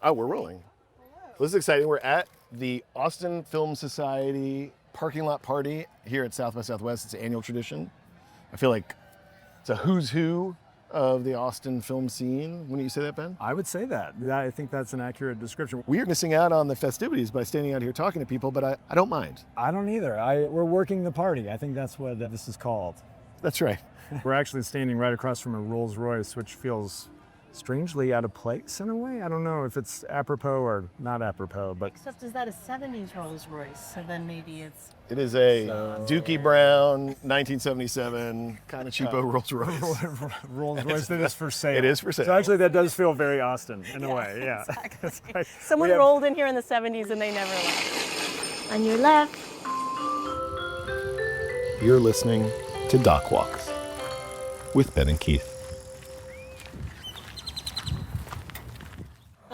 Oh, we're rolling. Well, this is exciting. We're at the Austin Film Society parking lot party here at South by Southwest. It's an annual tradition. I feel like it's a who's who of the Austin film scene. Wouldn't you say that, Ben? I would say that. I think that's an accurate description. We're missing out on the festivities by standing out here talking to people, but I don't mind. I don't either. We're working the party. I think that's what this is called. That's right. We're actually standing right across from a Rolls Royce, which feels strangely out of place in a way. I don't know if it's apropos or not apropos, but... Except is that a 70s Rolls Royce? So then maybe it's... It is a Dookie Brown, 1977, kind of cheapo Rolls Royce. Rolls Royce that is for sale. It is for sale. So actually that does feel very Austin in a way, yeah. Exactly. Someone rolled in here in the 70s and they never left. On your left. You're listening to Doc Walks with Ben and Keith.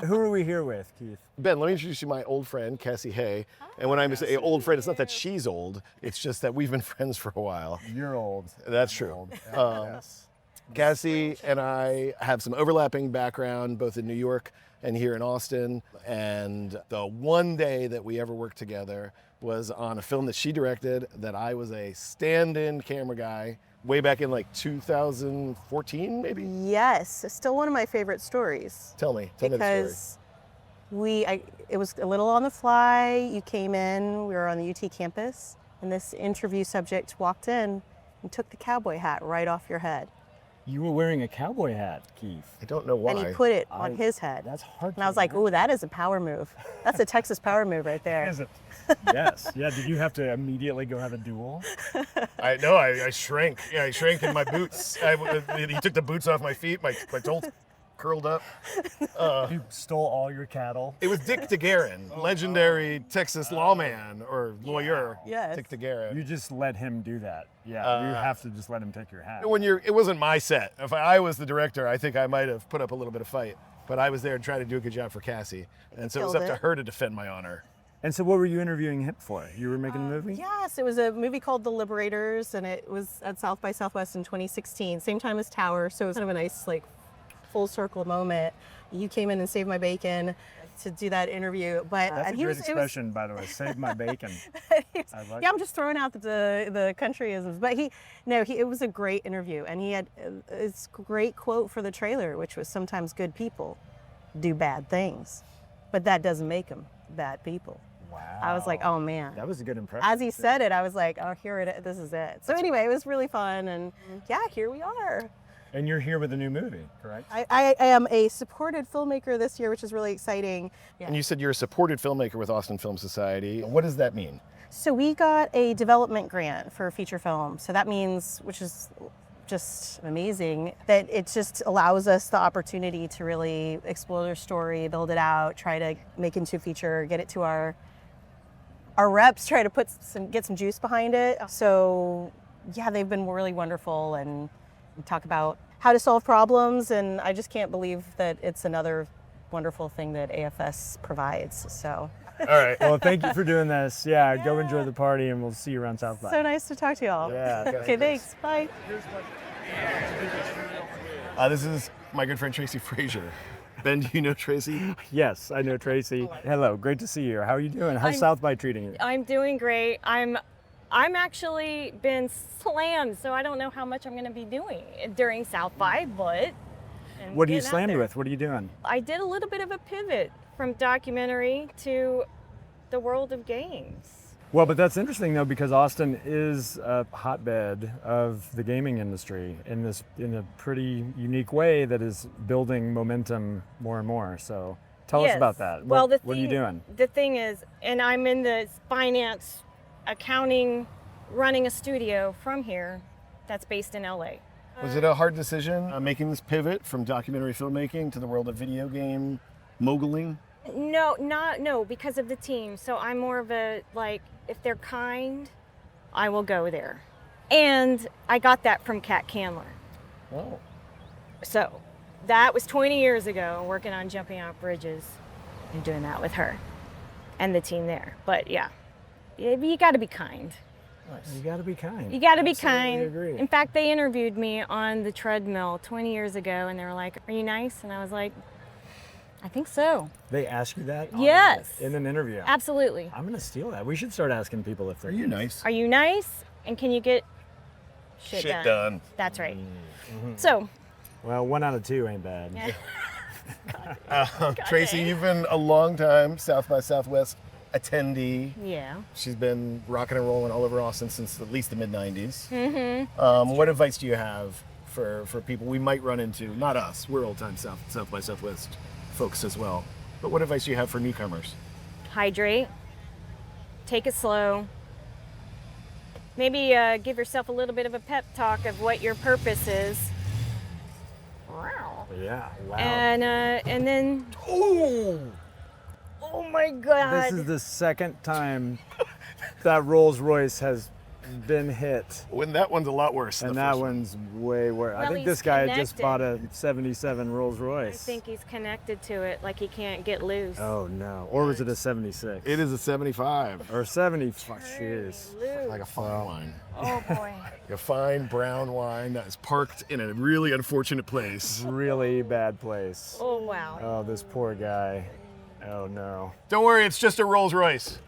Who are we here with, Keith? Ben, let me introduce you to my old friend, Cassie Hay. And when I say old friend, it's not that she's old, it's just that we've been friends for a while. You're old. That's true. Yes. Cassie and I have some overlapping background, both in New York and here in Austin. And the one day that we ever worked together was on a film that she directed that I was a stand-in camera guy way back in like 2014, maybe? Yes, it's still one of my favorite stories. Tell me the story. Because it was a little on the fly. You came in, we were on the UT campus, and this interview subject walked in and took the cowboy hat right off your head. You were wearing a cowboy hat, Keith. I don't know why. And he put it on his head. That's hard. And I was like, ooh, that is a power move. That's a Texas power move right there. Is it? Yes. Yeah. Did you have to immediately go have a duel? I shrank. Yeah, I shrank in my boots. He took the boots off my feet. My toes curled up. You stole all your cattle. It was Dick DeGuerin, legendary Texas lawman or lawyer. Yes. Dick DeGuerin. You just let him do that. Yeah. You have to just let him take your hat. It wasn't my set. If I was the director, I think I might have put up a little bit of fight. But I was there and trying to do a good job for Cassie. And so it was up to her to defend my honor. And so what were you interviewing him for? You were making a movie? Yes, it was a movie called The Liberators, and it was at South by Southwest in 2016, same time as Tower, so it was kind of a nice like full circle moment. You came in and saved my bacon to do that interview. But that's a great expression, by the way, save my bacon. I'm just throwing out the countryisms, but it was a great interview, and he had this great quote for the trailer, which was, sometimes good people do bad things, but that doesn't make them bad people. Wow. I was like, oh man. That was a good impression. As he said it, I was like, oh, this is it. So anyway, it was really fun, and yeah, here we are. And you're here with a new movie, correct? I am a supported filmmaker this year, which is really exciting. Yeah. And you said you're a supported filmmaker with Austin Film Society. What does that mean? So we got a development grant for a feature film. So that means, which is just amazing, that it just allows us the opportunity to really explore their story, build it out, try to make it into a feature, get it to our reps, try to get some juice behind it. So yeah, they've been really wonderful, and we talk about how to solve problems, and I just can't believe that it's another wonderful thing that AFS provides. So. All right. Well, thank you for doing this. Yeah, go enjoy the party, and we'll see you around South by. So nice to talk to you all. Yeah. Okay, thanks. Bye. This is my good friend Tracy Frazier. Ben, do you know Tracy? Yes, I know Tracy. Hello, great to see you. How are you doing? How's South by treating you? I'm doing great. I'm actually been slammed, so I don't know how much I'm going to be doing during South by, but... What are you slammed with? What are you doing? I did a little bit of a pivot from documentary to the world of games. Well, but that's interesting though, because Austin is a hotbed of the gaming industry in a pretty unique way that is building momentum more and more. So tell us about that. Well, what are you doing? The thing is, and I'm in the finance, accounting, running a studio from here that's based in LA. Was it a hard decision making this pivot from documentary filmmaking to the world of video game moguling? No, because of the team. So I'm more of a, like, if they're kind, I will go there. And I got that from Kat Candler. Oh. So that was 20 years ago, working on jumping out bridges and doing that with her and the team there. But yeah, you got to be kind. Nice. You got to be kind. You got to be kind. Agree. In fact, they interviewed me on the treadmill 20 years ago, and they were like, "Are you nice?" And I was like, I think so. They ask you that? Yes. In an interview? Absolutely. I'm going to steal that. We should start asking people if they're... Are you nice? Are you nice? And can you get shit done? That's right. So, Well, 1 out of 2 ain't bad. Tracy, you've been a long time South by Southwest attendee. yeah. She's been rocking and rolling all over Austin since at least the mid-90s. Mm-hmm. What advice do you have for people we might run into? Not us, we're old-time South by Southwest folks as well. But what advice do you have for newcomers? Hydrate. Take it slow. Maybe give yourself a little bit of a pep talk of what your purpose is. Yeah, wow. And then... Oh my God. This is the second time that Rolls Royce has been hit. When that one's a lot worse. And than the that first one. one's way worse. I Well, think he's this guy just connected. bought a 77 Rolls I Royce. think he's connected to it, like he can't get loose. Oh no. Or was it a 76? It is a 75. Or 75. Jeez. Loose. Like a fine wine. Oh boy. A fine brown wine that is parked in a really unfortunate place. Really bad place. Oh wow. Oh, this poor guy. Oh no. Don't worry, it's just a Rolls Royce.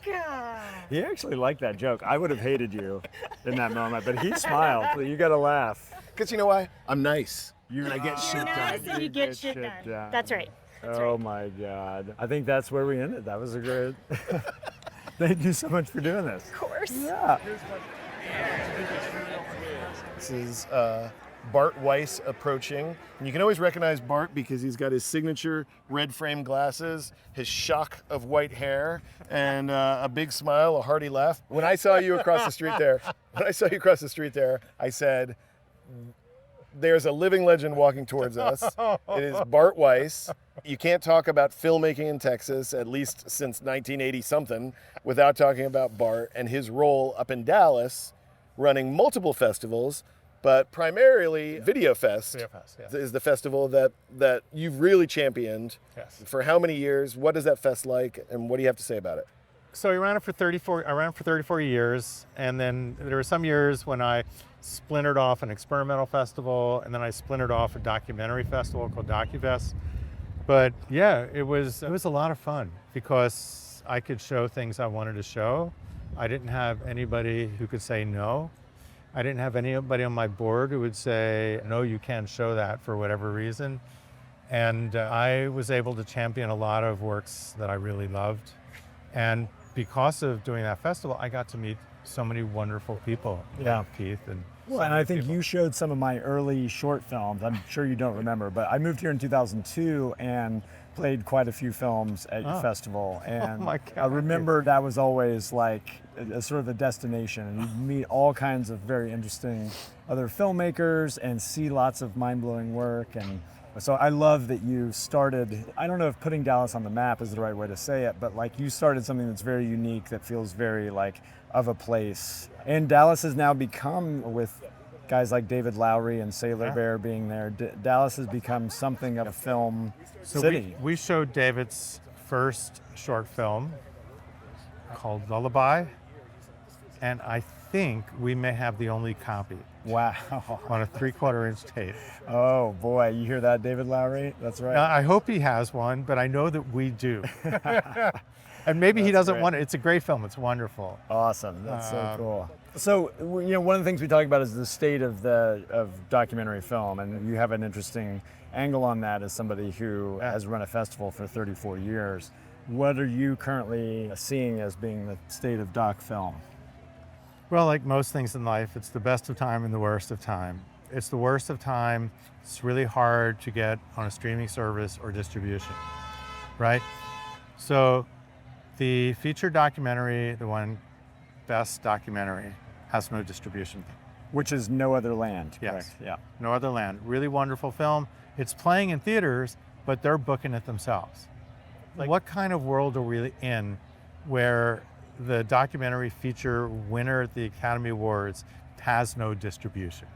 God. He actually liked that joke. I would have hated you in that moment, but he smiled. You got to laugh. Because you know why? I'm nice. And I get shit Nice done. and you get shit done. That's right. Oh my God. I think that's where we ended. That was a great. Thank you so much for doing this. Of course. Yeah. This is Bart Weiss approaching. And you can always recognize Bart because he's got his signature red frame glasses, his shock of white hair, and a big smile, a hearty laugh. When I saw you across the street there, I said, there's a living legend walking towards us. It is Bart Weiss. You can't talk about filmmaking in Texas, at least since 1980 something, without talking about Bart and his role up in Dallas, running multiple festivals, but primarily Video Fest is the festival that you've really championed. Yes. For how many years? What is that fest like, and what do you have to say about it? So I ran it for 34 years, and then there were some years when I splintered off an experimental festival, and then I splintered off a documentary festival called DocuFest. But yeah, it was a lot of fun because I could show things I wanted to show. I didn't have anybody who could say no. I didn't have anybody on my board who would say, no, you can't show that for whatever reason. And I was able to champion a lot of works that I really loved. And because of doing that festival, I got to meet so many wonderful people. Yeah. Like Keith and Well, and I think you showed some of my early short films. I'm sure you don't remember, but I moved here in 2002 and played quite a few films at your festival. And my God. I remember that was always like a sort of a destination. And you'd meet all kinds of very interesting other filmmakers and see lots of mind-blowing work. And so I love that you started, I don't know if putting Dallas on the map is the right way to say it, but like you started something that's very unique, that feels very like of a place. And Dallas has now become, with guys like David Lowery and Sailor Bear being there, Dallas has become something of a film city. We showed David's first short film called Lullaby, and I think we may have the only copy Wow. on a 3/4 inch tape. Oh boy, you hear that, David Lowery? That's right. I hope he has one, but I know that we do. And maybe he doesn't great. want it. It's a great film. It's wonderful. Awesome. That's so cool. So, you know, one of the things we talk about is the state of documentary film, and you have an interesting angle on that as somebody who has run a festival for 34 years. What are you currently seeing as being the state of doc film? Well, like most things in life, it's the best of time and the worst of time. It's the worst of time. It's really hard to get on a streaming service or distribution, right? So the feature documentary, the one best documentary, has no distribution. Which is No Other Land, Yes. correct? Yeah. No Other Land. Really wonderful film. It's playing in theaters, but they're booking it themselves. Like, what kind of world are we in where the documentary feature winner at the Academy Awards has no distribution?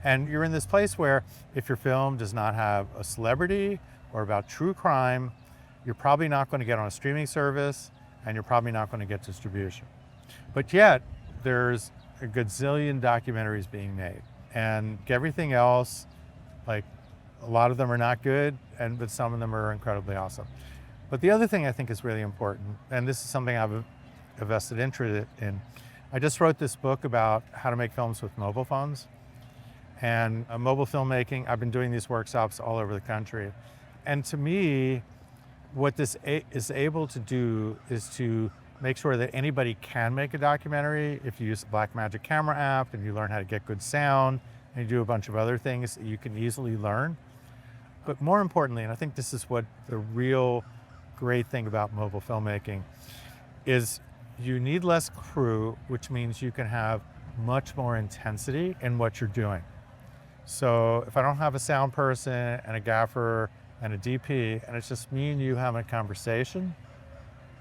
And you're in this place where if your film does not have a celebrity or about true crime, you're probably not going to get on a streaming service, and you're probably not going to get distribution. But yet, there's a gazillion documentaries being made, and everything else, like A lot of them are not good, but some of them are incredibly awesome. But the other thing I think is really important, and this is something I've a vested interest in, I just wrote this book about how to make films with mobile phones. And mobile filmmaking, I've been doing these workshops all over the country. And to me, what this is able to do is to make sure that anybody can make a documentary. If you use the Blackmagic camera app and you learn how to get good sound and you do a bunch of other things that you can easily learn. But more importantly, and I think this is what the real great thing about mobile filmmaking is, you need less crew, which means you can have much more intensity in what you're doing. So if I don't have a sound person and a gaffer and a DP, and it's just me and you having a conversation,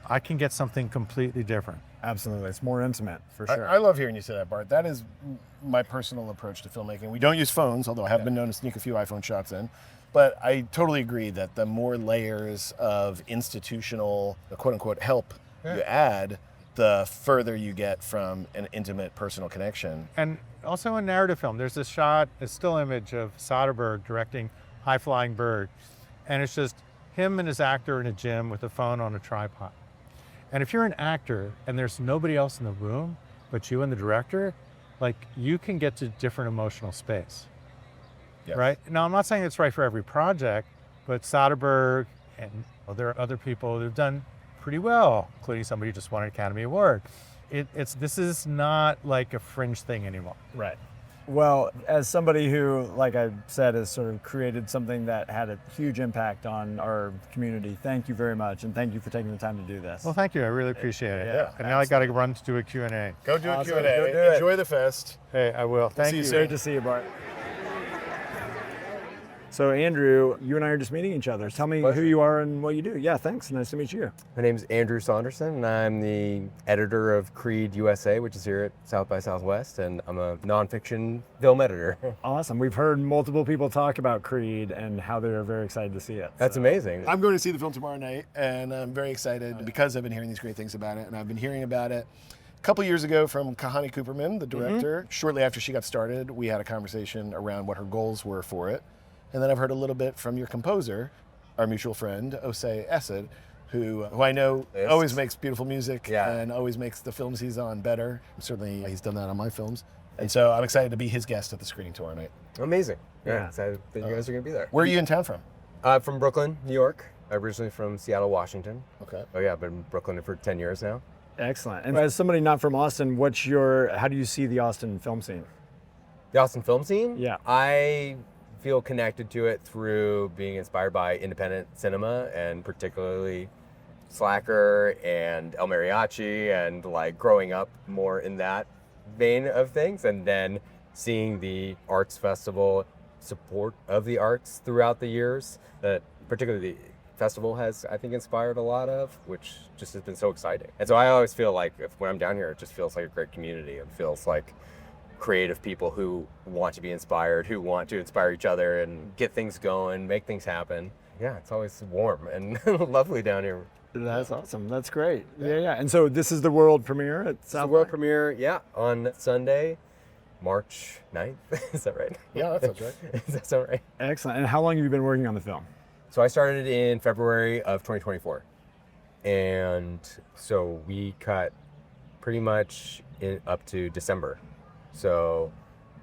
I can get something completely different. Absolutely, it's more intimate, for sure. I love hearing you say that, Bart. That is my personal approach to filmmaking. We don't use phones, although I have been known to sneak a few iPhone shots in. But I totally agree that the more layers of institutional, quote-unquote, help you add, the further you get from an intimate personal connection. And also in narrative film, there's this shot, a still image of Soderbergh directing High Flying Bird. And it's just him and his actor in a gym with a phone on a tripod. And if you're an actor and there's nobody else in the room but you and the director, like, you can get to different emotional space, Yes. right? Now, I'm not saying it's right for every project, but Soderbergh and there are other people who've done pretty well, including somebody who just won an Academy Award. This is not like a fringe thing anymore. Right. Well, as somebody who, like I said, has sort of created something that had a huge impact on our community, thank you very much, and thank you for taking the time to do this. Well, thank you. I really appreciate it. Yeah, And now I got to run to do a Q&A. Go do a Awesome. Q&A. Go do it. Enjoy the fest. Hey, I will. Thank see you you. soon. Great to see you, Bart. So Andrew, you and I are just meeting each other. Tell me who you are and what you do. Yeah, thanks. Nice to meet you. My name's Andrew Saunderson, and I'm the editor of CREEDE USA, which is here at South by Southwest, and I'm a nonfiction film editor. Awesome. We've heard multiple people talk about CREEDE and how they're very excited to see it. That's amazing. I'm going to see the film tomorrow night, and I'm very excited because I've been hearing these great things about it, and I've been hearing about it a couple years ago from Kahani Cooperman, the director. Shortly after she got started, we had a conversation around what her goals were for it. And then I've heard a little bit from your composer, our mutual friend, Osei Essed, who I know always makes beautiful music and always makes the films he's on better. Certainly he's done that on my films. And so I'm excited to be his guest at the screening tomorrow night. Amazing. Yeah. Yeah, excited that you guys are going to be there. Where are you in town from? From Brooklyn, New York. Originally from Seattle, Washington. Okay. Oh yeah, I've been in Brooklyn for 10 years now. Excellent. And as somebody not from Austin, how do you see the Austin film scene? The Austin film scene? Yeah. I feel connected to it through being inspired by independent cinema, and particularly Slacker and El Mariachi, and like growing up more in that vein of things, and then seeing the arts festival support of the arts throughout the years that particularly the festival has, I think, inspired a lot of, which just has been so exciting. And so I always feel like when I'm down here, it just feels like a great community. It feels like creative people who want to be inspired, who want to inspire each other and get things going, make things happen. Yeah, it's always warm and lovely down here. That's awesome. That's great. Yeah. And so this is the world premiere at It's South the world by? premiere, on Sunday, March 9th. Is that right? Yeah, that sounds right. Does that sound right? Excellent. And how long have you been working on the film? So I started in February of 2024. And so we cut pretty much up to December. So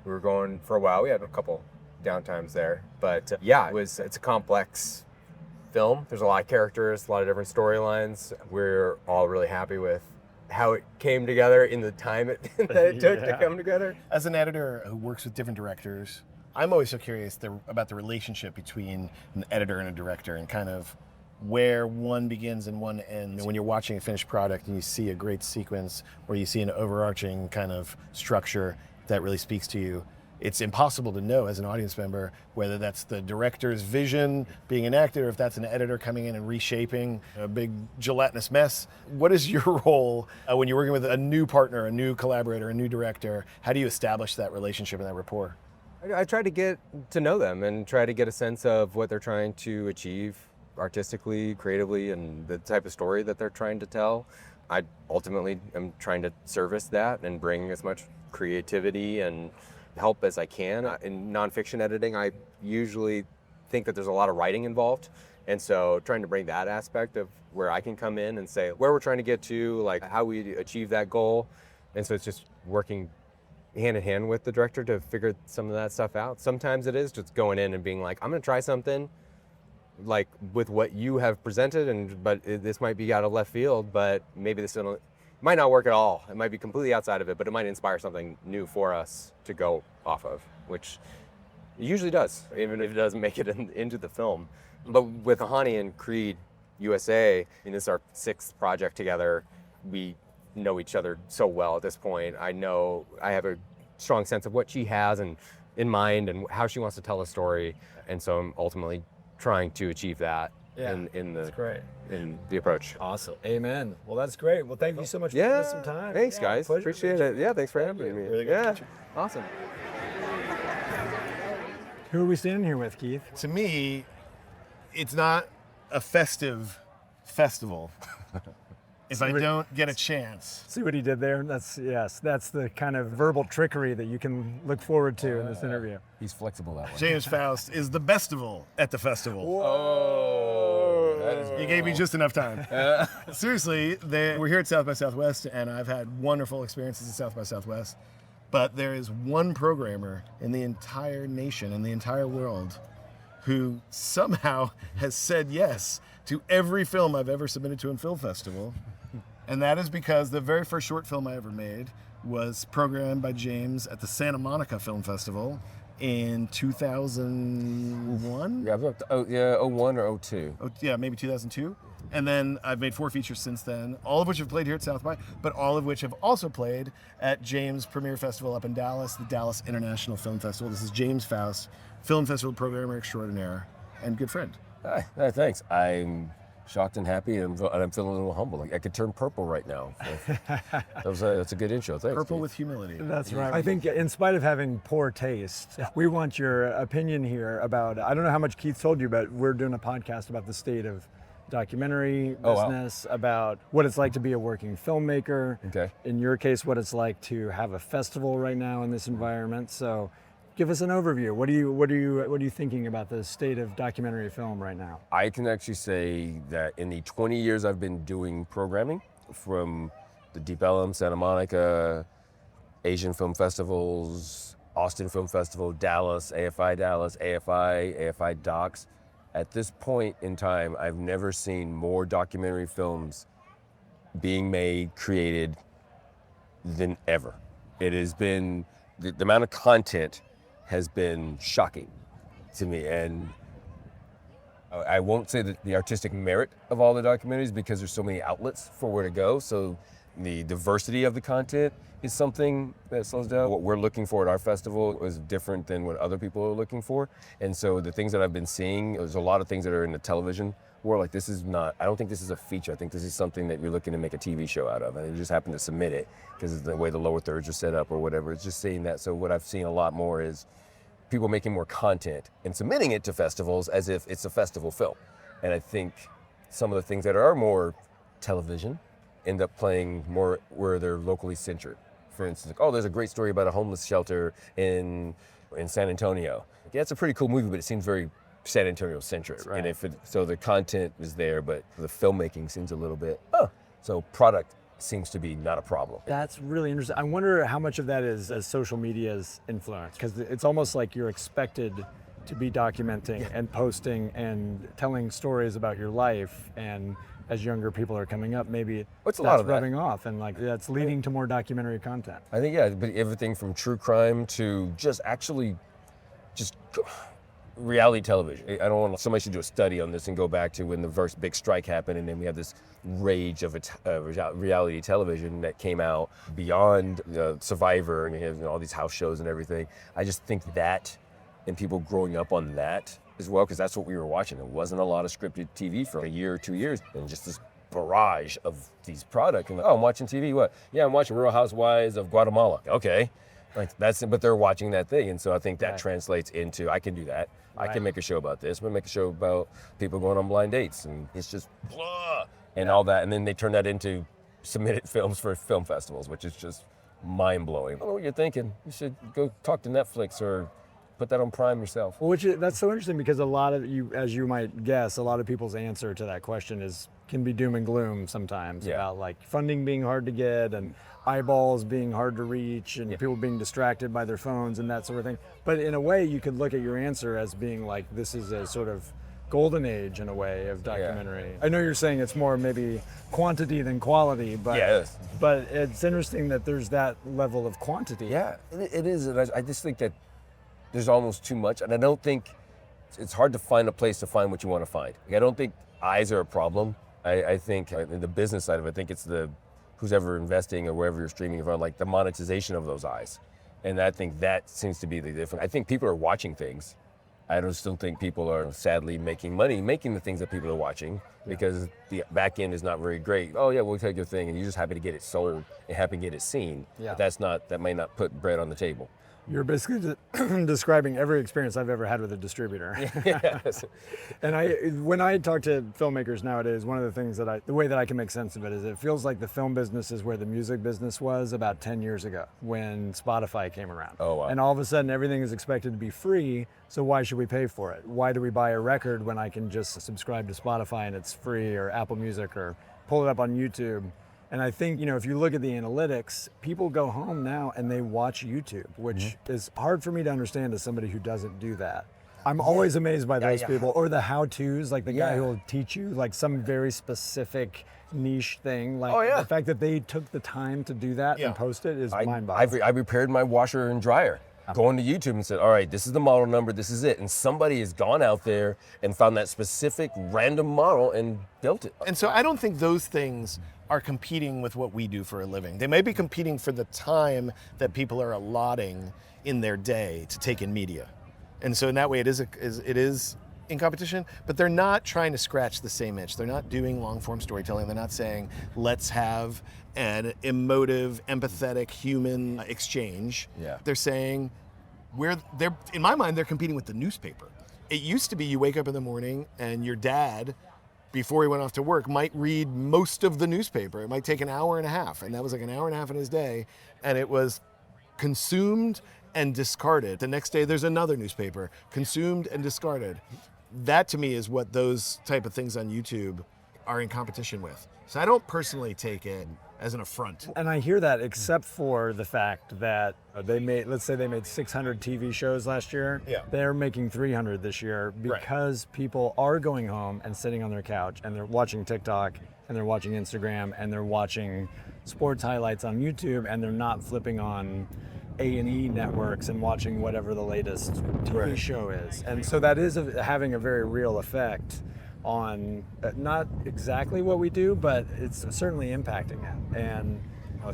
we were going for a while. We had a couple downtimes there. But it's a complex film. There's a lot of characters, a lot of different storylines. We're all really happy with how it came together in the time that it took to come together. As an editor who works with different directors, I'm always so curious about the relationship between an editor and a director, and kind of where one begins and one ends. When you're watching a finished product and you see a great sequence, or you see an overarching kind of structure that really speaks to you, it's impossible to know as an audience member whether that's the director's vision being enacted, or if that's an editor coming in and reshaping a big gelatinous mess. What is your role when you're working with a new partner, a new collaborator, a new director? How do you establish that relationship and that rapport? I try to get to know them and try to get a sense of what they're trying to achieve artistically, creatively, and the type of story that they're trying to tell. I ultimately am trying to service that and bring as much creativity and help as I can. In nonfiction editing, I usually think that there's a lot of writing involved. And so trying to bring that aspect of where I can come in and say where we're trying to get to, like how we achieve that goal. And so it's just working hand in hand with the director to figure some of that stuff out. Sometimes it is just going in and being like, I'm going to try something like with what you have presented, but this might be out of left field, but maybe this might not work at all. It might be completely outside of it, but it might inspire something new for us to go off of, which it usually does, even if it doesn't make it into the film. But with Hani and CREEDE USA, this is our 6th project together. We know each other so well at this point. I know I have a strong sense of what she has in mind and how she wants to tell a story. And so I'm ultimately trying to achieve that in the approach. Awesome. Amen. Well, that's great. Well, thank you so much for giving us some time. Thanks, guys. Pleasure. Appreciate it. Yeah, thanks for having me. Really good to meet you. Awesome. Who are we standing here with, Keith? To me, it's not a festive festival if I don't get a chance. See what he did there? That's the kind of verbal trickery that you can look forward to in this interview. He's flexible that way. James Faust is the bestival at the festival. Oh, You gave me just enough time. Seriously, we're here at South by Southwest, and I've had wonderful experiences at South by Southwest. But there is one programmer in the entire nation, in the entire world, who somehow has said yes to every film I've ever submitted to a film festival. And that is because the very first short film I ever made was programmed by James at the Santa Monica Film Festival in 2001? Yeah, 01 or 02. Oh, yeah, maybe 2002. And then I've made 4 features since then, all of which have played here at South by, but all of which have also played at James Premiere Festival up in Dallas, the Dallas International Film Festival. This is James Faust, Film Festival Programmer Extraordinaire, and good friend. Hi, thanks. I'm shocked and happy, and I'm feeling a little humble. I could turn purple right now. That's a good intro. Thanks. Purple Steve. with humility. That's right. I think in spite of having poor taste, we want your opinion here about, I don't know how much Keith told you, but we're doing a podcast about the state of documentary business, about what it's like to be a working filmmaker. Okay. In your case, what it's like to have a festival right now in this environment. So give us an overview. What are you thinking about the state of documentary film right now? I can actually say that in the 20 years I've been doing programming, from the Deep Ellum, Santa Monica, Asian film festivals, Austin Film Festival, Dallas, AFI Docs, at this point in time, I've never seen more documentary films being made, created than ever. It has been, the amount of content has been shocking to me. And I won't say that the artistic merit of all the documentaries, because there's so many outlets for where to go. So the diversity of the content is something that slows down. What we're looking for at our festival is different than what other people are looking for. And so the things that I've been seeing, there's a lot of things that are in the television world. Like, this is not, I don't think this is a feature. I think this is something that you're looking to make a TV show out of. And they just happen to submit it because of the way the lower thirds are set up or whatever. It's just seeing that. So what I've seen a lot more is people making more content and submitting it to festivals as if it's a festival film. And I think some of the things that are more television end up playing more where they're locally centered. For instance, like, oh, there's a great story about a homeless shelter in San Antonio. Yeah, it's a pretty cool movie, but it seems very San Antonio centric. Right. And so the content is there, but the filmmaking seems a little bit, so product seems to be not a problem. That's really interesting. I wonder how much of that is as social media's influence, because it's almost like you're expected to be documenting and posting and telling stories about your life, and as younger people are coming up, maybe What's a that's lot of that? rubbing off, and like that's leading to more documentary content. I think, yeah, but everything from true crime to just reality television. I don't want somebody should do a study on this and go back to when the first big strike happened, and then we have this rage of reality television that came out beyond Survivor, and you have all these house shows and everything. I just think that, and people growing up on that as well, because that's what we were watching. There wasn't a lot of scripted TV for a year or 2 years, and just this barrage of these products. And like, oh, I'm watching TV. What? Yeah, I'm watching Real Housewives of Guatemala. Okay. Like, that's it, but they're watching that thing, and so I think that translates into, I can do that. I can make a show about this. I'm gonna make a show about people going on blind dates, and it's just blah, and all that, and then they turn that into submitted films for film festivals, which is just mind blowing. I don't know what you're thinking. You should go talk to Netflix or put that on Prime yourself. That's so interesting because a lot of you, as you might guess, a lot of people's answer to that question can be doom and gloom sometimes about like funding being hard to get and eyeballs being hard to reach and people being distracted by their phones and that sort of thing. But in a way, you could look at your answer as being like, this is a sort of golden age in a way of documentary. I know you're saying it's more maybe quantity than quality, but but it's interesting that there's that level of quantity. Yeah, it is. And I just think that there's almost too much, and I don't think it's hard to find a place to find what you want to find. Like, I don't think eyes are a problem. I think in the business side of it, I think it's who's ever investing or wherever you're streaming from, like the monetization of those eyes. And I think that seems to be the difference. I think people are watching things. I still think people are sadly making money making the things that people are watching because the back end is not very great. Oh yeah, we'll take your thing and you're just happy to get it sold and happy to get it seen. Yeah. But that may not put bread on the table. You're basically describing every experience I've ever had with a distributor. Yes. And when I talk to filmmakers nowadays, one of the things the way that I can make sense of it is it feels like the film business is where the music business was about 10 years ago when Spotify came around. Oh, wow. And all of a sudden everything is expected to be free, so why should we pay for it? Why do we buy a record when I can just subscribe to Spotify and it's free, or Apple Music, or pull it up on YouTube? And I think, if you look at the analytics, people go home now and they watch YouTube, which is hard for me to understand as somebody who doesn't do that. I'm always amazed by those people, or the how-tos, like the guy who will teach you like some very specific niche thing. Like the fact that they took the time to do that and post it is mind-boggling. I repaired my washer and dryer. Going to YouTube and said, all right, this is the model number, this is it. And somebody has gone out there and found that specific random model and built it. And so I don't think those things are competing with what we do for a living. They may be competing for the time that people are allotting in their day to take in media. And so in that way it is in competition, but they're not trying to scratch the same itch. They're not doing long form storytelling. They're not saying, let's have an emotive, empathetic human exchange. Yeah. They're saying, in my mind, they're competing with the newspaper. It used to be you wake up in the morning and your dad, before he went off to work, might read most of the newspaper. It might take an hour and a half, and that was like an hour and a half in his day, and it was consumed and discarded. The next day there's another newspaper, consumed and discarded. That to me is what those type of things on YouTube are in competition with. So I don't personally take it as an affront. And I hear that, except for the fact that let's say they made 600 TV shows last year. Yeah. They're making 300 this year because people are going home and sitting on their couch and they're watching TikTok and they're watching Instagram and they're watching sports highlights on YouTube and they're not flipping on A&E networks and watching whatever the latest TV show is. And so that is having a very real effect on not exactly what we do, but it's certainly impacting it. And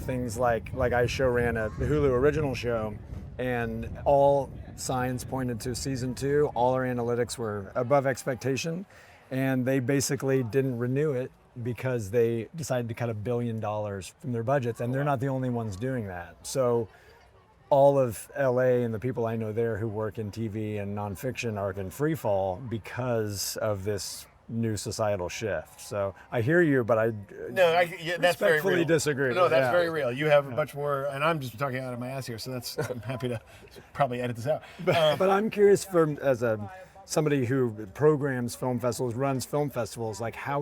things like I ran a Hulu original show, and all signs pointed to season 2. All our analytics were above expectation, and they basically didn't renew it because they decided to cut $1 billion from their budgets, and they're not the only ones doing that. So all of LA and the people I know there who work in TV and nonfiction are in free fall because of this new societal shift. So I hear you, but I that's very respectfully real. disagree. No, that's very real. You have much more, and I'm just talking out of my ass here, so I'm happy to probably edit this out. But I'm curious, as somebody who programs film festivals, runs film festivals, like how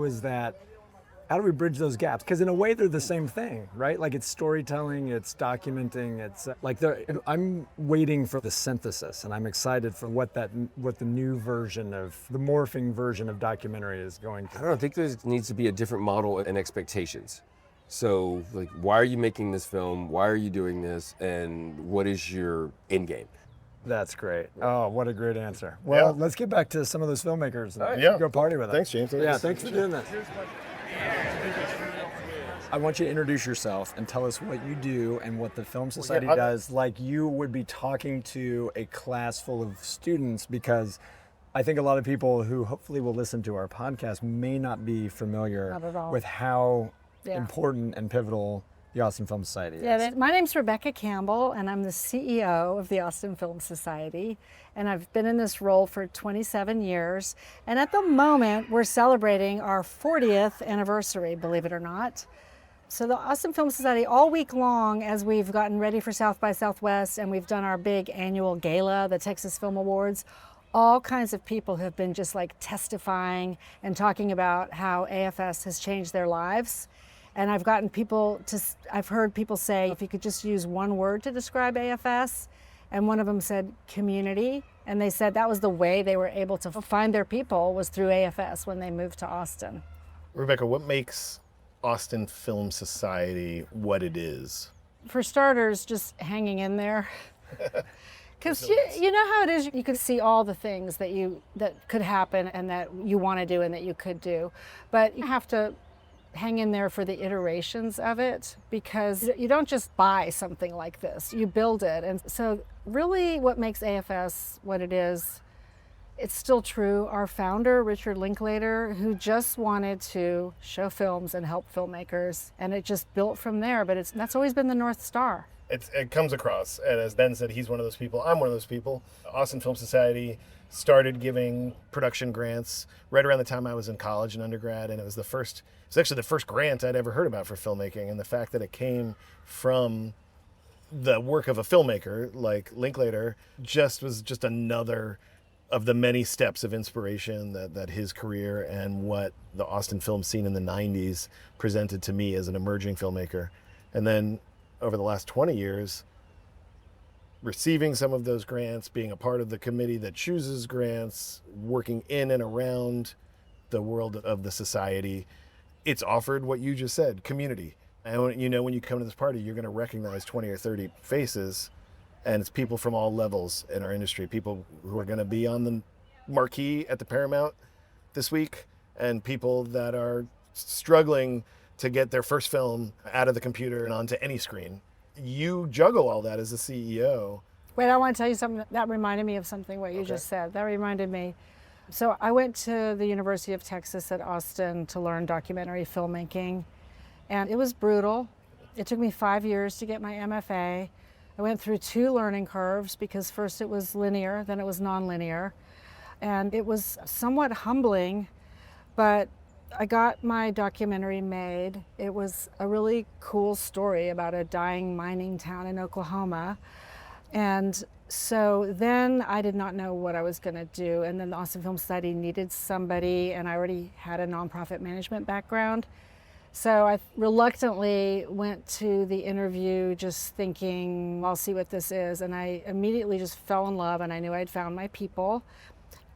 do we bridge those gaps? Because in a way, they're the same thing, right? Like, it's storytelling, it's documenting, it's I'm waiting for the synthesis, and I'm excited for what the new version of, the morphing version of documentary is going to. I don't think there needs to be a different model and expectations. So, like, why are you making this film? Why are you doing this? And what is your end game? That's great. Oh, what a great answer. Well, let's get back to some of those filmmakers and go party with them. Thanks, James. Thanks for doing this. I want you to introduce yourself and tell us what you do and what the Film Society does, like you would be talking to a class full of students, because I think a lot of people who hopefully will listen to our podcast may not be familiar with how important and pivotal the Austin Film Society is. Yeah, my name's Rebecca Campbell, and I'm the CEO of the Austin Film Society, and I've been in this role for 27 years. And at the moment, we're celebrating our 40th anniversary, believe it or not. So the Austin Film Society, all week long, as we've gotten ready for South by Southwest and we've done our big annual gala, the Texas Film Awards, all kinds of people have been just like testifying and talking about how AFS has changed their lives. And I've heard people say, if you could just use one word to describe AFS, and one of them said community. And they said that was the way they were able to find their people, was through AFS when they moved to Austin. Rebecca, what makes Austin Film Society what it is? For starters, just hanging in there. Because you know how it is, you could see all the things that could happen and that you want to do and that you could do. But you have to hang in there for the iterations of it, because you don't just buy something like this, you build it. And so really what makes AFS what it is, it's still true. Our founder, Richard Linklater, who just wanted to show films and help filmmakers, and it just built from there, but that's always been the North Star. It comes across, and as Ben said, he's one of those people, I'm one of those people. Austin Film Society started giving production grants right around the time I was in college and undergrad, and it was actually the first grant I'd ever heard about for filmmaking, and the fact that it came from the work of a filmmaker like Linklater was just another of the many steps of inspiration that his career and what the Austin film scene in the 90s presented to me as an emerging filmmaker. And then over the last 20 years, receiving some of those grants, being a part of the committee that chooses grants, working in and around the world of the society, it's offered what you just said, community. And when you come to this party, you're going to recognize 20 or 30 faces, and it's people from all levels in our industry, people who are going to be on the marquee at the Paramount this week, and people that are struggling to get their first film out of the computer and onto any screen. You juggle all that as a CEO. Wait, I want to tell you something that reminded me of something what you just said. That reminded me. So I went to the University of Texas at Austin to learn documentary filmmaking, and it was brutal. It took me 5 years to get my MFA. I went through 2 learning curves, because first it was linear, then it was nonlinear. And it was somewhat humbling, but I got my documentary made. It was a really cool story about a dying mining town in Oklahoma. And so then I did not know what I was going to do. And then the Austin Film Society needed somebody, and I already had a nonprofit management background. So I reluctantly went to the interview just thinking, I'll see what this is. And I immediately just fell in love, and I knew I'd found my people.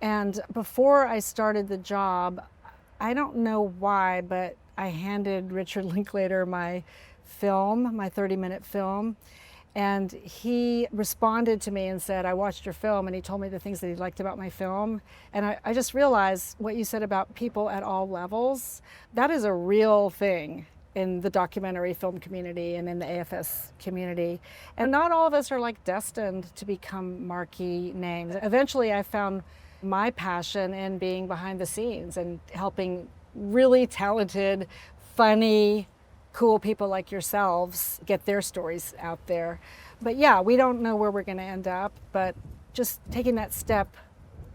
And before I started the job, I don't know why, but I handed Richard Linklater my film, my 30-minute film, and he responded to me and said, I watched your film, and he told me the things that he liked about my film. And I just realized what you said about people at all levels, that is a real thing in the documentary film community and in the AFS community. And not all of us are like destined to become marquee names. Eventually I found my passion in being behind the scenes and helping really talented, funny, cool people like yourselves get their stories out there. But yeah, we don't know where we're going to end up, but just taking that step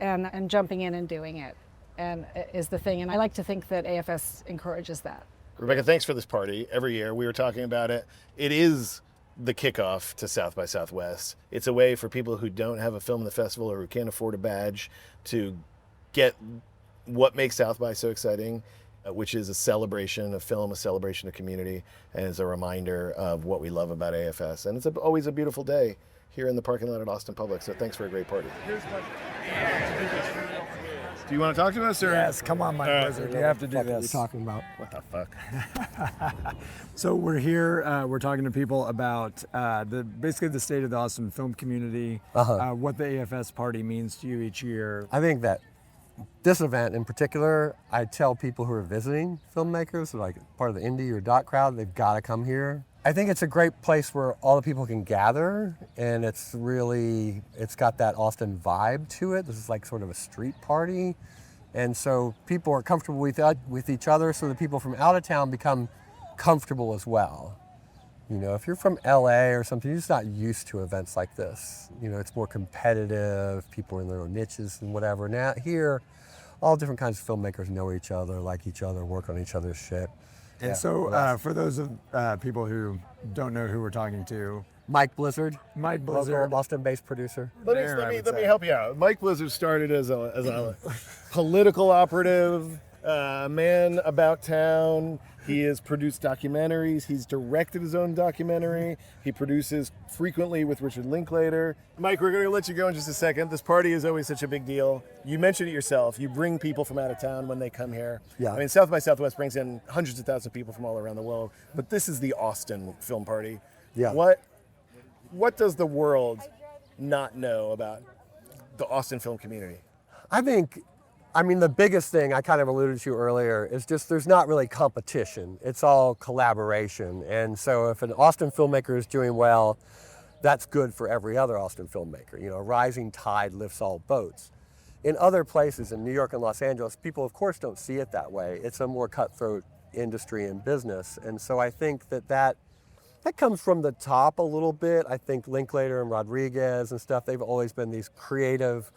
and jumping in and doing it and is the thing. And I like to think that AFS encourages that. Rebecca, thanks for this party. Every year we were talking about it. It is the kickoff to South by Southwest. It's a way for people who don't have a film in the festival or who can't afford a badge to get what makes South by so exciting, which is a celebration of film, a celebration of community, and it's a reminder of what we love about AFS. And it's always a beautiful day here in the parking lot at Austin Public, so thanks for a great party. Do you want to talk to us? Or? Yes, come on, my wizard. You have to do this. What are you talking about? What the fuck? So we're here, we're talking to people about basically the state of the Austin film community, what the AFS party means to you each year. I think that this event in particular, I tell people who are visiting filmmakers, like part of the indie or doc crowd, they've got to come here. I think it's a great place where all the people can gather, and it's got that Austin vibe to it. This is like sort of a street party. And so people are comfortable with each other, so the people from out of town become comfortable as well. You know, if you're from LA or something, you're just not used to events like this. You know, it's more competitive, people are in their own niches and whatever. Now here, all different kinds of filmmakers know each other, like each other, work on each other's shit. And so for those of people who don't know who we're talking to, Mike Blizzard, Mike Blizzard, local Boston-based producer. Let me help you out. Mike Blizzard started as a political operative, man about town. He has produced documentaries. He's directed his own documentary. He produces frequently with Richard Linklater. Mike, we're going to let you go in just a second. This party is always such a big deal. You mentioned it yourself. You bring people from out of town when they come here. Yeah. I mean, South by Southwest brings in hundreds of thousands of people from all around the world, but this is the Austin film party. Yeah. What does the world not know about the Austin film community? I mean, the biggest thing I kind of alluded to earlier is just there's not really competition. It's all collaboration. And so if an Austin filmmaker is doing well, that's good for every other Austin filmmaker. You know, a rising tide lifts all boats. In other places, in New York and Los Angeles, people of course don't see it that way. It's a more cutthroat industry and business. And so I think that comes from the top a little bit. I think Linklater and Rodriguez and stuff, they've always been these creative,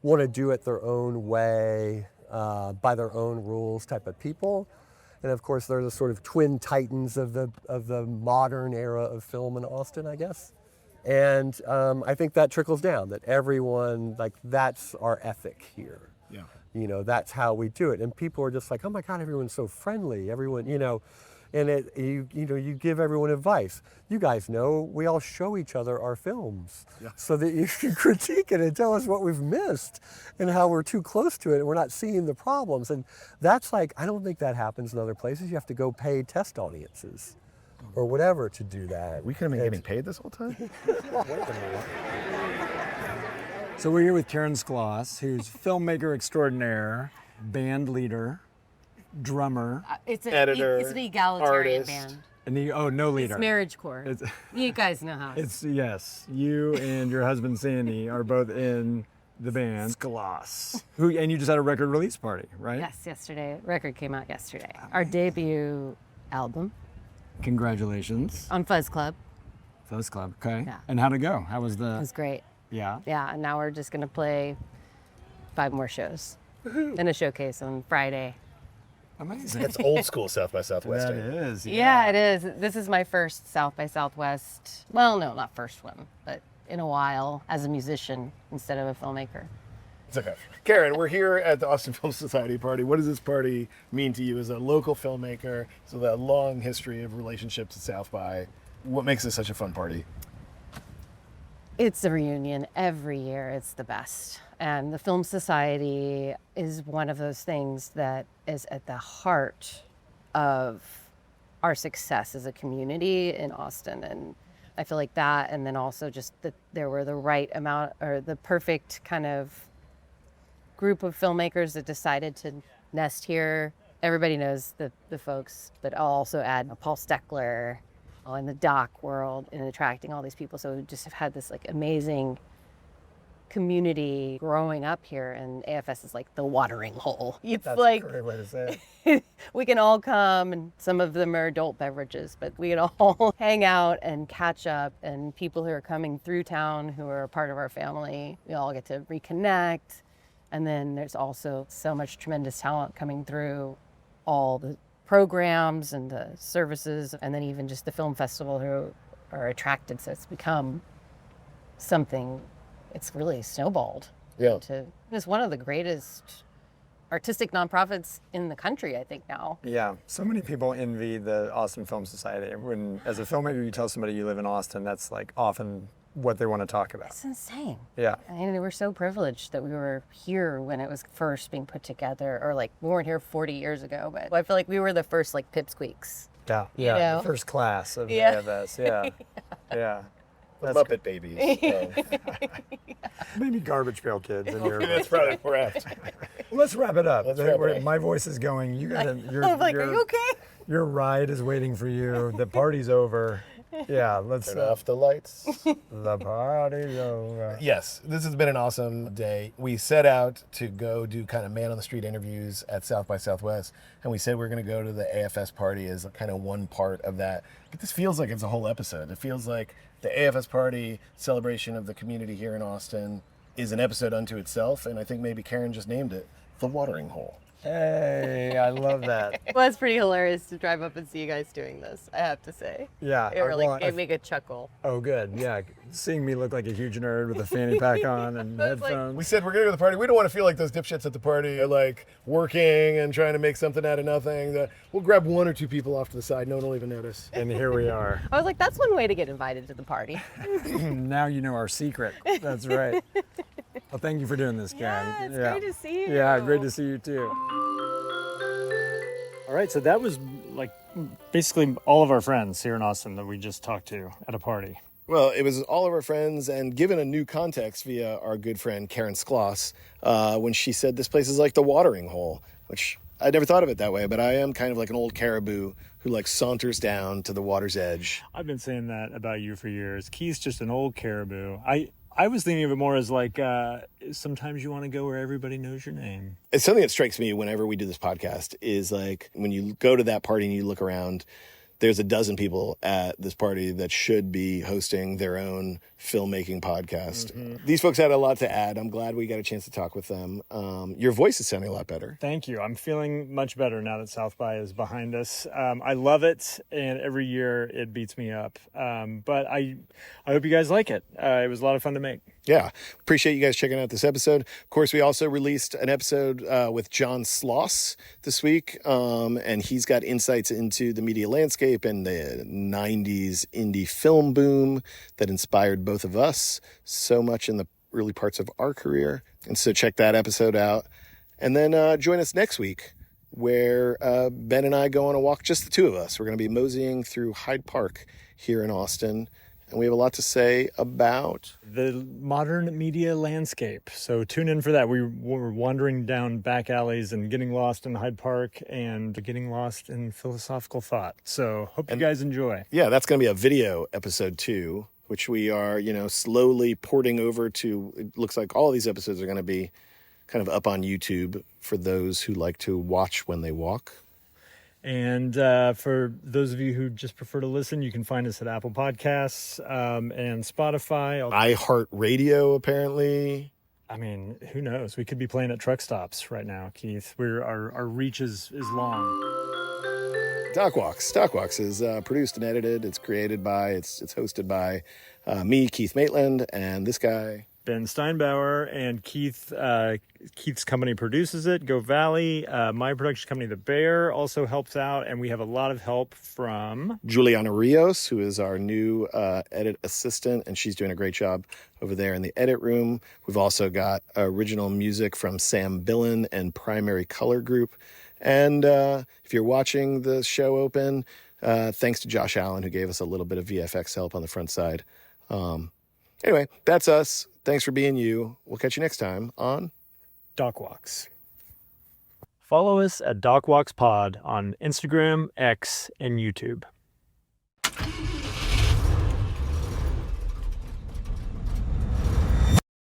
want to do it their own way, by their own rules type of people. And of course, they're the sort of twin titans of the modern era of film in Austin, I guess. And I think that trickles down, that everyone, like, that's our ethic here. Yeah. You know, that's how we do it. And people are just like, oh my God, everyone's so friendly. Everyone, you know, and you give everyone advice. You guys know we all show each other our films so that you can critique it and tell us what we've missed and how we're too close to it and we're not seeing the problems. And that's like, I don't think that happens in other places. You have to go pay test audiences or whatever to do that. We could have been getting paid this whole time? So we're here with Karen Skloss, who's filmmaker extraordinaire, band leader, drummer, editor, It's an egalitarian artist. band. and no leader. It's marriage corps. You guys know how. It's yes. You and your husband Sandy are both in the band Skloss. And you just had a record release party, right? Yes, yesterday. Record came out yesterday. Our debut album Congratulations. on Fuzz Club. Fuzz Club. Okay. Yeah. And how'd it go? How was It the? was great. Yeah. Yeah, and now we're just gonna play 5 more shows and a showcase on Friday. Amazing. It's old school South by Southwest. That is. Yeah, it is. This is my first South by Southwest. Well, no, not first one, but in a while as a musician instead of a filmmaker. It's okay. Karen, we're here at the Austin Film Society party. What does this party mean to you as a local filmmaker? So that long history of relationships at South by. What makes this such a fun party? It's a reunion every year. It's the best. And the Film Society is one of those things that is at the heart of our success as a community in Austin. And I feel like that, and then also just that there were the right amount or the perfect kind of group of filmmakers that decided to nest here. Everybody knows the folks, but I'll also add Paul Steckler in the doc world and attracting all these people. So we just have had this like amazing community growing up here, and AFS is like the watering hole. It's That's like a great way to say it. we can all come, and some of them are adult beverages, but we can all hang out and catch up, and people who are coming through town who are a part of our family, we all get to reconnect. And then there's also so much tremendous talent coming through all the programs and the services, and then even just the film festival who are attracted. So it's become something, it's really snowballed. Yeah. It's one of the greatest artistic nonprofits in the country, I think, now. Yeah, so many people envy the Austin Film Society. When, as a filmmaker, you tell somebody you live in Austin, that's like often what they want to talk about. It's insane. Yeah. I mean, we're so privileged that we were here when it was first being put together, or like we weren't here 40 years ago, but I feel like we were the first like pipsqueaks. Yeah. You know? First class of Yeah. AFS. Yeah. Yeah. The Muppet Babies. Maybe Garbage Pail Kids in your. That's probably correct. Let's wrap it up. Let's wrap it up. My voice is going. You gotta. I was like, are you okay? Your ride is waiting for you. The party's over. Yeah, let's. Turn off the lights. The party's over. Yes, this has been an awesome day. We set out to go do kind of man on the street interviews at South by Southwest, and we said we're going to go to the AFS party as kind of one part of that. But this feels like it's a whole episode. It feels like the AFS party celebration of the community here in Austin is an episode unto itself, and I think maybe Karen just named it The Watering Hole. Hey, I love that. Well, it's pretty hilarious to drive up and see you guys doing this, I have to say. Yeah. It really gave me a good chuckle. Oh, good. Yeah. Seeing me look like a huge nerd with a fanny pack on and headphones. We said we're gonna go to the party. We don't want to feel like those dipshits at the party are like working and trying to make something out of nothing. We'll grab one or two people off to the side. No one will even notice. And here we are. I was like, that's one way to get invited to the party. Now you know our secret. That's right. Well, thank you for doing this, Karen. Yeah, it's great to see you. Yeah, great to see you too. All right, so that was like basically all of our friends here in Austin that we just talked to at a party. Well, it was all of our friends, and given a new context via our good friend Karen Skloss, when she said this place is like the watering hole, which I never thought of it that way, but I am kind of like an old caribou who like saunters down to the water's edge. I've been saying that about you for years. Keith's just an old caribou. I was thinking of it more as like sometimes you want to go where everybody knows your name. It's something that strikes me whenever we do this podcast is like when you go to that party and you look around, there's a dozen people at this party that should be hosting their own filmmaking podcast. Mm-hmm. These folks had a lot to add. I'm glad we got a chance to talk with them. Your voice is sounding a lot better. Thank you. I'm feeling much better now that South by is behind us. I love it, and every year it beats me up. But I hope you guys like it. It was a lot of fun to make. Yeah. Appreciate you guys checking out this episode. Of course, we also released an episode with John Sloss this week, and he's got insights into the media landscape and the 90s indie film boom that inspired both of us so much in the early parts of our career. And so check that episode out. And then join us next week where Ben and I go on a walk, just the two of us. We're going to be moseying through Hyde Park here in Austin. And we have a lot to say about the modern media landscape. So tune in for that. We were wandering down back alleys and getting lost in Hyde Park and getting lost in philosophical thought. So hope you guys enjoy. Yeah, that's going to be a video episode 2, which we are, slowly porting over to. It looks like all of these episodes are going to be kind of up on YouTube for those who like to watch when they walk. And for those of you who just prefer to listen, you can find us at Apple Podcasts and Spotify. iHeartRadio, apparently. I mean, who knows? We could be playing at truck stops right now, Keith. Our reach is long. Docwalks. Docwalks is produced and edited. It's created by, it's hosted by me, Keith Maitland, and this guy, Ben Steinbauer, and Keith's company produces it, Go Valley. My production company, The Bear, also helps out, and we have a lot of help from Juliana Rios, who is our new edit assistant, and she's doing a great job over there in the edit room. We've also got original music from Sam Billen and Primary Color Group. And if you're watching the show open, thanks to Josh Allen, who gave us a little bit of VFX help on the front side. Anyway, that's us. Thanks for being you. We'll catch you next time on Docwalks. Follow us at Docwalks Pod on Instagram, X, and YouTube.